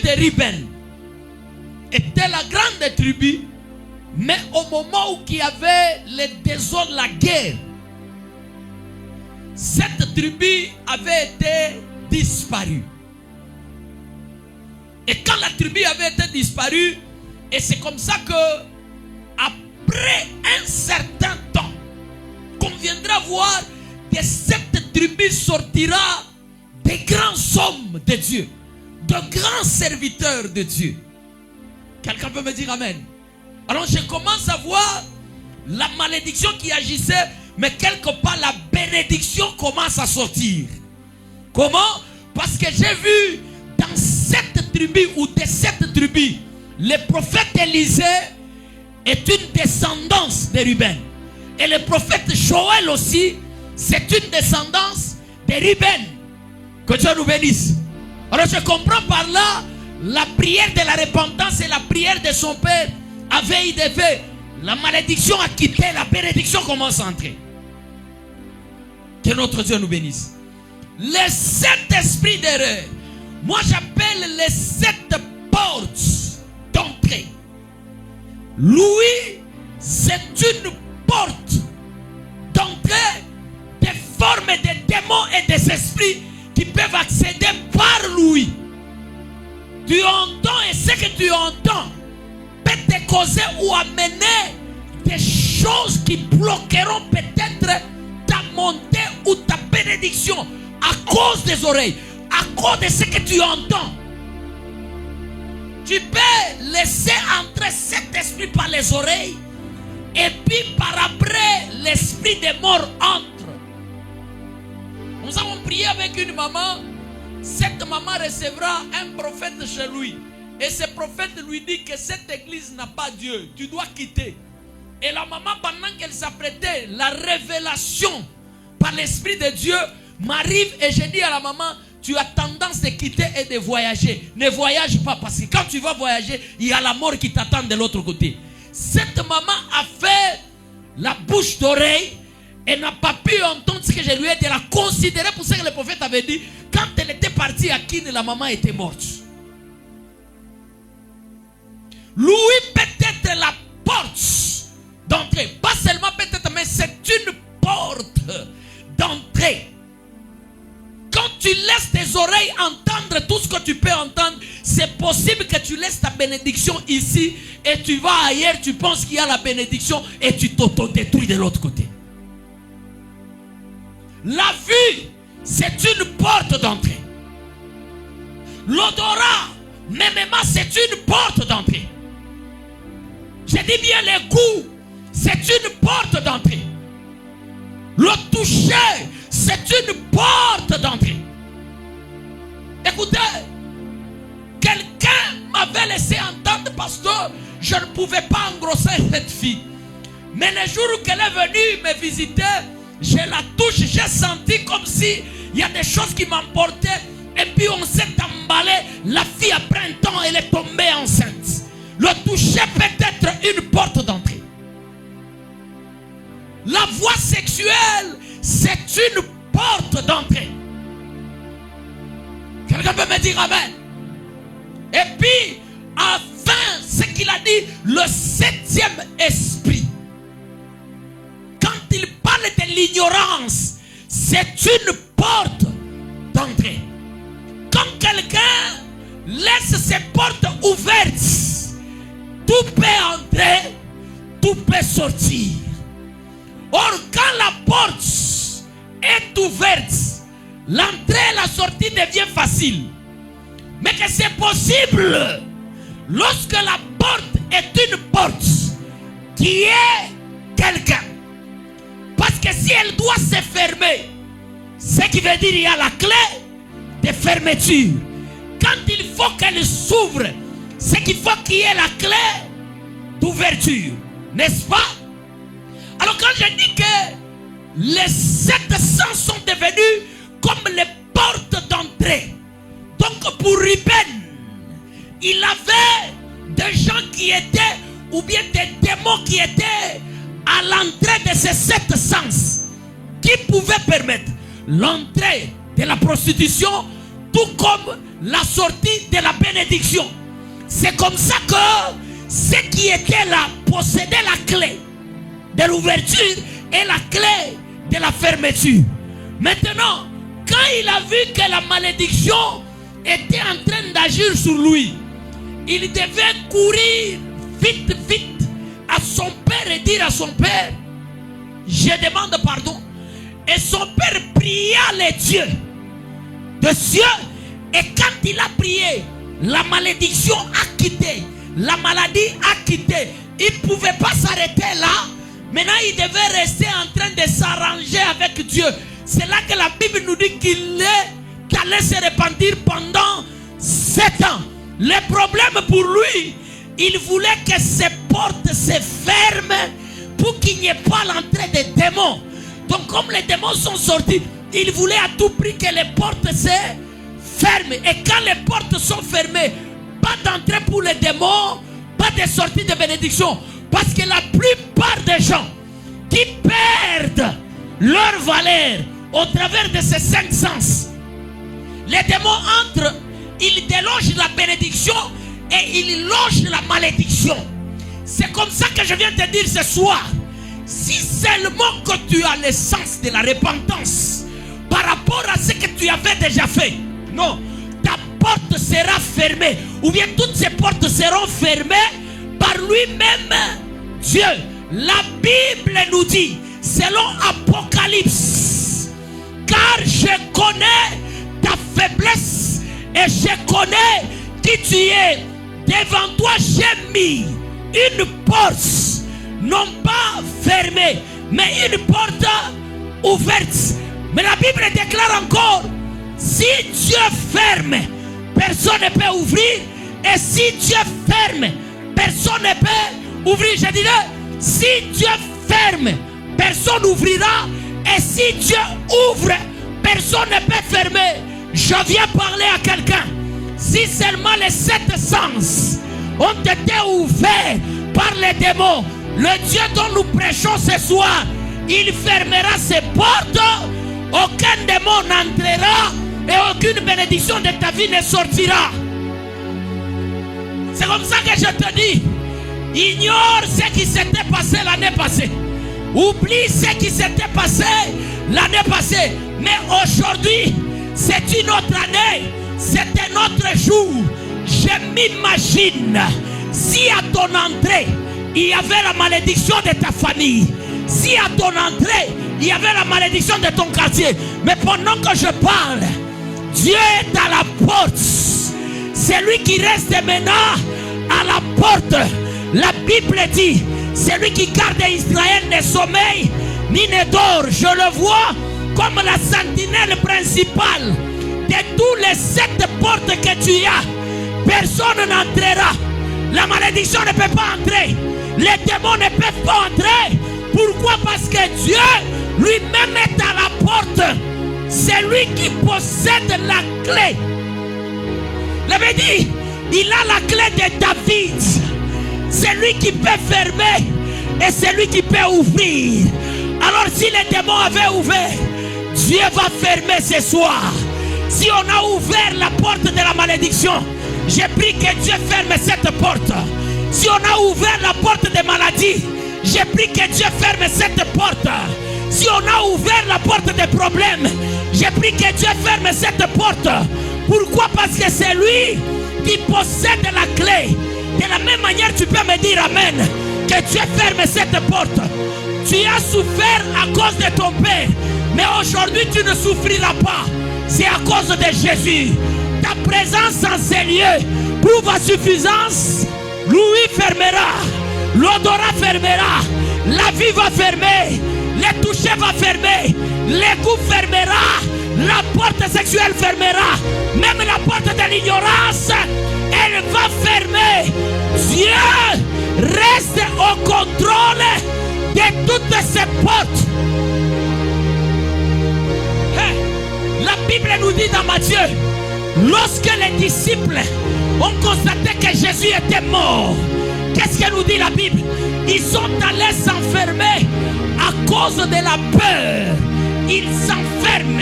de Ruben était la grande tribu, mais au moment où il y avait les désordres, la guerre, cette tribu avait été disparue. Et quand la tribu avait été disparue, et c'est comme ça que après un certain temps, qu'on viendra voir de cette tribu sortira des grands hommes de Dieu, de grands serviteurs de Dieu. Quelqu'un peut me dire amen? Alors je commence à voir la malédiction qui agissait, mais quelque part la bénédiction commence à sortir. Comment? Parce que j'ai vu dans cette tribu ou de cette tribu, le prophète Élisée est une descendance de Ruben. Et le prophète Joël aussi, c'est une descendance de Ruben. Que Dieu nous bénisse. Alors je comprends par là, la prière de la repentance et la prière de son père avait idée. La malédiction a quitté, la bénédiction commence à entrer. Que notre Dieu nous bénisse. Les 7 esprits d'erreur, moi j'appelle les 7 portes d'entrée. Lui, c'est une porte d'entrée des formes des démons et des esprits qui peuvent accéder par lui. Tu entends et ce que tu entends peut te causer ou amener des choses qui bloqueront peut-être ta montée ou ta bénédiction à cause des oreilles, à cause de ce que tu entends. Tu peux laisser entrer cet esprit par les oreilles et puis par après l'esprit des morts entre. Nous avons prié avec une maman. Cette maman recevra un prophète chez lui. Et ce prophète lui dit que cette église n'a pas Dieu. Tu dois quitter. Et la maman, pendant qu'elle s'apprêtait, la révélation par l'Esprit de Dieu m'arrive et je dis à la maman, tu as tendance de quitter et de voyager. Ne voyage pas parce que quand tu vas voyager, il y a la mort qui t'attend de l'autre côté. Cette maman a fait la bouche d'oreille et n'a pas pu entendre ce que je lui ai dit. Elle a considéré pour ce que le prophète avait dit. Quand elle était partie à Kine, la maman était morte. Lui peut-être la porte d'entrée. Pas seulement peut-être, mais c'est une porte d'entrée. Quand tu laisses tes oreilles entendre tout ce que tu peux entendre, c'est possible que tu laisses ta bénédiction ici et tu vas ailleurs, tu penses qu'il y a la bénédiction et tu t'auto-détruis de l'autre côté. La vue, c'est une porte d'entrée. L'odorat, mêmement, c'est une porte d'entrée. Je dis bien les goûts, c'est une porte d'entrée. Le toucher, c'est une porte d'entrée. Écoutez, quelqu'un m'avait laissé entendre parce que je ne pouvais pas engrosser cette fille. Mais le jour où elle est venue me visiter, je la touche, j'ai senti comme si il y a des choses qui m'emportaient. Et puis on s'est emballé. La fille après un temps, elle est tombée enceinte. Le toucher peut être une porte d'entrée. La voie sexuelle, c'est une porte d'entrée. Quelqu'un peut me dire amen? Et puis, enfin, ce qu'il a dit, le 7e esprit. Quand il parle de l'ignorance, c'est une porte d'entrée. Quand quelqu'un laisse ses portes ouvertes, tout peut entrer, tout peut sortir. Or, quand la porte est ouverte, l'entrée et la sortie devient facile. Mais que c'est possible lorsque la porte est une porte qui est quelqu'un. Parce que si elle doit se fermer, ce qui veut dire qu'il y a la clé de fermeture. Quand il faut qu'elle s'ouvre, c'est qu'il faut qu'il y ait la clé d'ouverture. N'est-ce pas? Alors quand je dis que les 700 sont devenus comme les portes d'entrée. Donc pour Ruben, il avait des gens qui étaient, ou bien des démons qui étaient à l'entrée de ces 7 sens, qui pouvaient permettre l'entrée de la prostitution, tout comme la sortie de la bénédiction. C'est comme ça que ceux qui étaient là possédaient la clé de l'ouverture et la clé de la fermeture. Maintenant, quand il a vu que la malédiction était en train d'agir sur lui, il devait courir vite, vite à son père et dire à son père, je demande pardon. Et son père pria les dieux de cieux. Et quand il a prié, la malédiction a quitté. La maladie a quitté. Il ne pouvait pas s'arrêter là. Maintenant, il devait rester en train de s'arranger avec Dieu. C'est là que la Bible nous dit qu'il allait se repentir pendant 7 ans. Le problème pour lui, il voulait que ses portes se ferment pour qu'il n'y ait pas l'entrée des démons. Donc comme les démons sont sortis, il voulait à tout prix que les portes se ferment. Et quand les portes sont fermées, pas d'entrée pour les démons, pas de sortie de bénédiction. Parce que la plupart des gens qui perdent leur valeur au travers de ces 5 sens, les démons entrent, ils délogent la bénédiction et ils logent la malédiction. C'est comme ça que je viens te dire ce soir. Si seulement que tu as le sens de la repentance par rapport à ce que tu avais déjà fait, non, ta porte sera fermée. Ou bien toutes ces portes seront fermées par lui-même, Dieu. La Bible nous dit, selon Apocalypse, car je connais ta faiblesse et je connais qui tu es. Devant toi j'ai mis une porte, non pas fermée, mais une porte ouverte. Mais la Bible déclare encore, si Dieu ferme, personne ne peut ouvrir. Et si Dieu ferme, personne ne peut ouvrir. Je dirais, si Dieu ferme, personne n'ouvrira. Et si Dieu ouvre, personne ne peut fermer. Je viens parler à quelqu'un. Si seulement les 7 sens ont été ouverts par les démons, le Dieu dont nous prêchons ce soir, il fermera ses portes. Aucun démon n'entrera et aucune bénédiction de ta vie ne sortira. C'est comme ça que je te dis, ignore ce qui s'était passé l'année passée. Oublie ce qui s'était passé l'année passée. Mais aujourd'hui, c'est une autre année. C'est un autre jour. Je m'imagine si à ton entrée, il y avait la malédiction de ta famille. Si à ton entrée, il y avait la malédiction de ton quartier. Mais pendant que je parle, Dieu est à la porte. C'est lui qui reste maintenant à la porte. La Bible dit, c'est lui qui garde Israël ne sommeille ni ne dort. Je le vois comme la sentinelle principale de tous les 7 portes que tu as. Personne n'entrera. La malédiction ne peut pas entrer. Les démons ne peuvent pas entrer. Pourquoi? Parce que Dieu lui-même est à la porte. C'est lui qui possède la clé. Il avait dit, il a la clé de David. C'est lui qui peut fermer et c'est lui qui peut ouvrir. Alors si les démons avaient ouvert, Dieu va fermer ce soir. Si on a ouvert la porte de la malédiction, j'ai pris que Dieu ferme cette porte. Si on a ouvert la porte des maladies, j'ai pris que Dieu ferme cette porte. Si on a ouvert la porte des problèmes, j'ai pris que Dieu ferme cette porte. Pourquoi? Parce que c'est lui qui possède la clé. De la même manière, tu peux me dire Amen, que Dieu ferme cette porte. Tu as souffert à cause de ton père, mais aujourd'hui tu ne souffriras pas. C'est à cause de Jésus. Ta présence en ces lieux prouve à suffisance. L'ouïe fermera, l'odorat fermera, la vie va fermer, le toucher va fermer, les coups fermera, la porte sexuelle fermera, même la porte de l'ignorance, elle va fermer. Dieu reste au contrôle de toutes ces portes. La Bible nous dit dans Matthieu, lorsque les disciples ont constaté que Jésus était mort, qu'est-ce que nous dit la Bible? Ils sont allés s'enfermer à cause de la peur il s'enferme,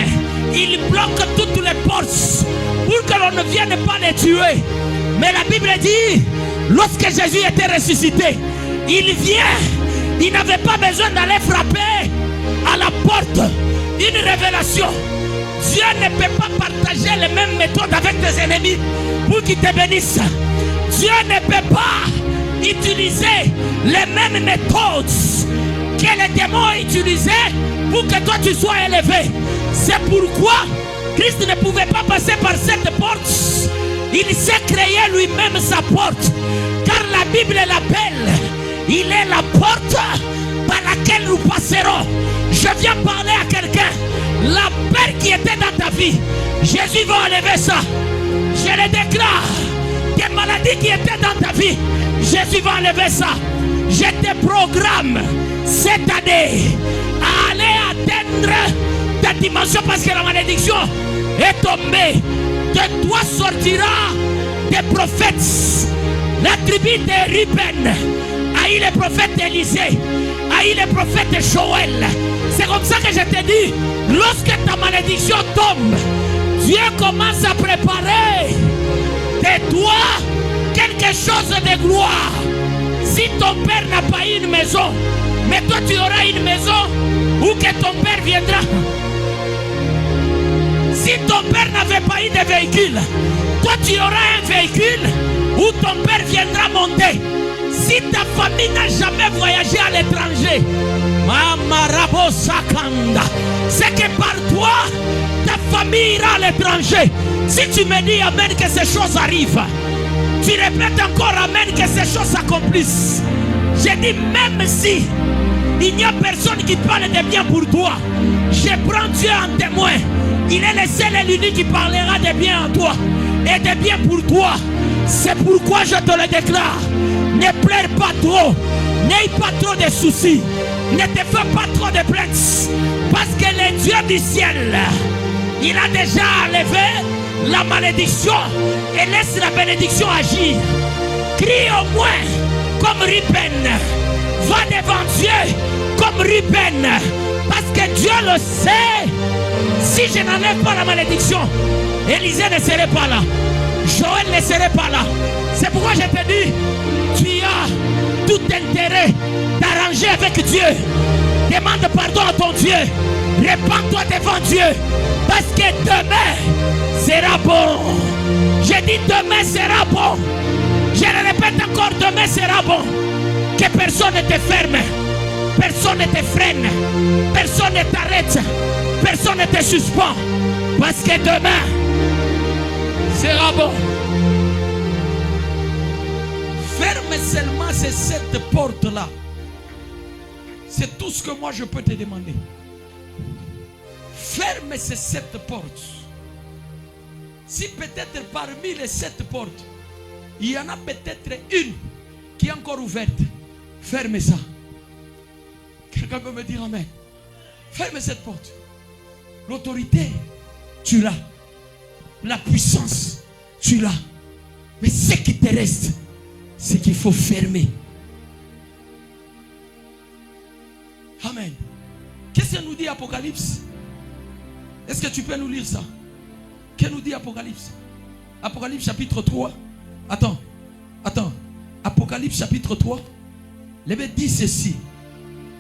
il bloque toutes les portes pour que l'on ne vienne pas les tuer. Mais la Bible dit, lorsque Jésus était ressuscité, il vient, il n'avait pas besoin d'aller frapper à la porte. Une révélation. Dieu ne peut pas partager les mêmes méthodes avec tes ennemis pour qu'ils te bénissent. Dieu ne peut pas utiliser les mêmes méthodes que les démons utilisaient pour que toi tu sois élevé. C'est pourquoi Christ ne pouvait pas passer par cette porte. Il s'est créé lui-même sa porte. Car la Bible l'appelle. Il est la porte par laquelle nous passerons. Je viens parler à quelqu'un. La peur qui était dans ta vie, Jésus va enlever ça. Je le déclare. Des maladies qui étaient dans ta vie, Jésus va enlever ça. Je te programme cette année à aller atteindre ta dimension parce que la malédiction est tombée. De toi sortira des prophètes. La tribu de Ruben a eu le prophète Élisée, a eu le prophète Joël. C'est comme ça que je te dis, lorsque ta malédiction tombe, Dieu commence à préparer de toi quelque chose de gloire. Si ton père n'a pas eu une maison, mais toi tu auras une maison où que ton père viendra. Si ton père n'avait pas eu de véhicule, toi tu auras un véhicule où ton père viendra monter. Si ta famille n'a jamais voyagé à l'étranger, c'est que par toi, ta famille ira à l'étranger. Si tu me dis amen que ces choses arrivent, tu répètes encore amen que ces choses s'accomplissent. J'ai dit même si il n'y a personne qui parle de bien pour toi, je prends Dieu en témoin. Il est le seul et l'unique qui parlera de bien en toi et de bien pour toi. C'est pourquoi je te le déclare. Ne pleure pas trop. N'aie pas trop de soucis. Ne te fais pas trop de plaintes. Parce que le Dieu du ciel, il a déjà enlevé la malédiction et laisse la bénédiction agir. Crie au moins comme Ruben. Va devant Dieu comme Ruben. Parce que Dieu le sait. Si je n'enlève pas la malédiction, Élisée ne serait pas là. Joël ne serait pas là. C'est pourquoi je te dis, tu as tout intérêt d'arranger avec Dieu. Demande pardon à ton Dieu. Répands-toi devant Dieu. Parce que demain sera bon. Je dis demain sera bon. Je le répète encore, demain sera bon. Que personne ne te ferme. Personne ne te freine. Personne ne t'arrête. Personne ne te suspend. Parce que demain sera bon. Ferme seulement ces 7 portes-là. C'est tout ce que moi je peux te demander. Ferme ces 7 portes. Si peut-être parmi les 7 portes, il y en a peut-être une qui est encore ouverte, ferme ça. Quelqu'un peut me dire amen. Ferme cette porte. L'autorité, tu l'as. La puissance, tu l'as. Mais ce qui te reste, c'est qu'il faut fermer. Amen. Qu'est-ce que nous dit Apocalypse? Est-ce que tu peux nous lire ça? Qu'est-ce que nous dit Apocalypse? Apocalypse chapitre 3. Attends. Apocalypse chapitre 3. Le Bible dit ceci.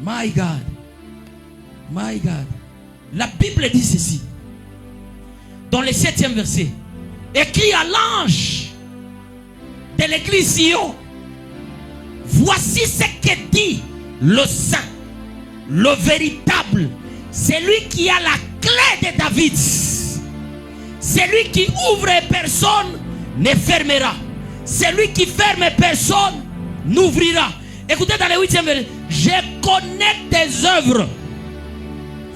My God. My God. La Bible dit ceci. Dans le 7e verset. Écrit à l'ange de l'église Sion. Voici ce que dit le saint, le véritable, celui qui a la clé de David. Celui qui ouvre et personne ne fermera. Celui qui ferme et personne n'ouvrira. Écoutez dans le 8e verset. Je connais tes œuvres.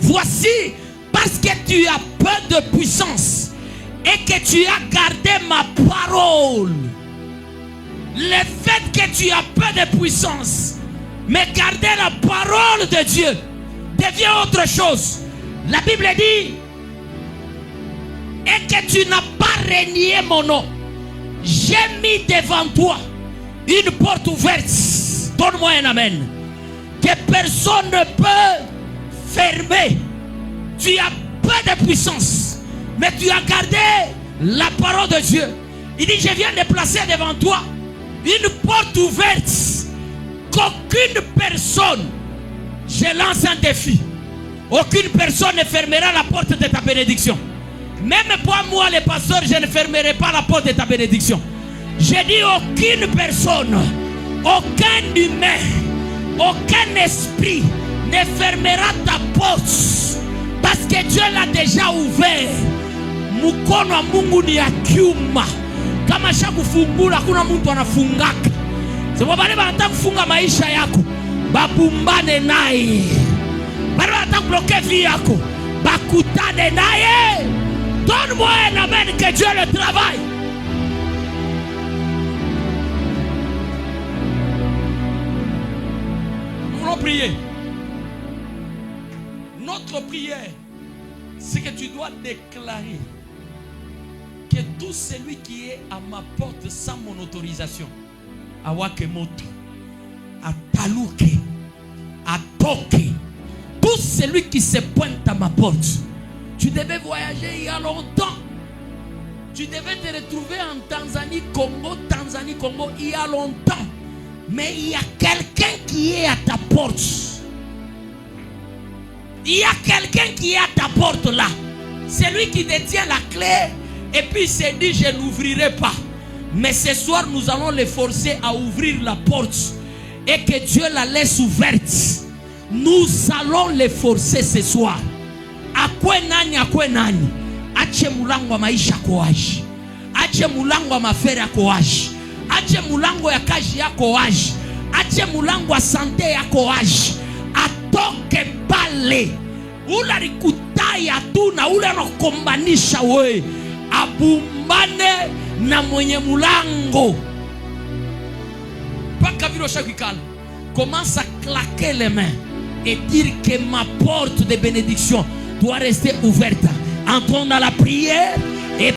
Voici, parce que tu as peu de puissance et que tu as gardé ma parole. Le fait que tu as peu de puissance, mais garder la parole de Dieu devient autre chose. La Bible dit, et que tu n'as pas renié mon nom. J'ai mis devant toi une porte ouverte. Donne-moi un amen. Que personne ne peut fermer. Tu as peu de puissance, mais tu as gardé la parole de Dieu. Il dit, je viens de placer devant toi une porte ouverte qu'aucune personne, je lance un défi, aucune personne ne fermera la porte de ta bénédiction. Même pour moi, le pasteur, je ne fermerai pas la porte de ta bénédiction. J'ai dit, aucune personne, aucun humain, aucun esprit ne fermera ta porte, parce que Dieu l'a déjà ouvert. Mukono wa Mungu ni ya kiuma. Kama shakufungula hakuna mtu anafungaka. Sababu wale wanataka kufunga maisha yako, babumbane naye. Wale wanataka bloquer vie yako, bakutane naye. Donne-moi un amen que Dieu le travaille. Nous allons prier. Notre prière, c'est que tu dois déclarer que tout celui qui est à ma porte sans mon autorisation, à Wakemoto, à Talouke, à Toke, tout celui qui se pointe à ma porte, tu devais voyager il y a longtemps. Tu devais te retrouver en Tanzanie, Congo, il y a longtemps. Mais il y a quelqu'un qui est à ta porte. Il y a quelqu'un qui est à ta porte là. C'est lui qui détient la clé. Et puis il s'est dit, je n'ouvrirai pas. Mais ce soir, nous allons les forcer à ouvrir la porte. Et que Dieu la laisse ouverte. Nous allons les forcer ce soir. Akwe nani. Ache mulango wa maisha koaji. Ache mulango wa mafere koaji. Ache mulango ya kazi yako waji. Ache mulango wa sante yako waji. Atoke pale. Ula rikutaya tu na ula rokombanisha we. Abumbane na mwenye mulango. Paka vilo shakikala. Commence à claquer les mains et dire que ma porte de bénédiction doit rester ouverte. Entrons dans la prière.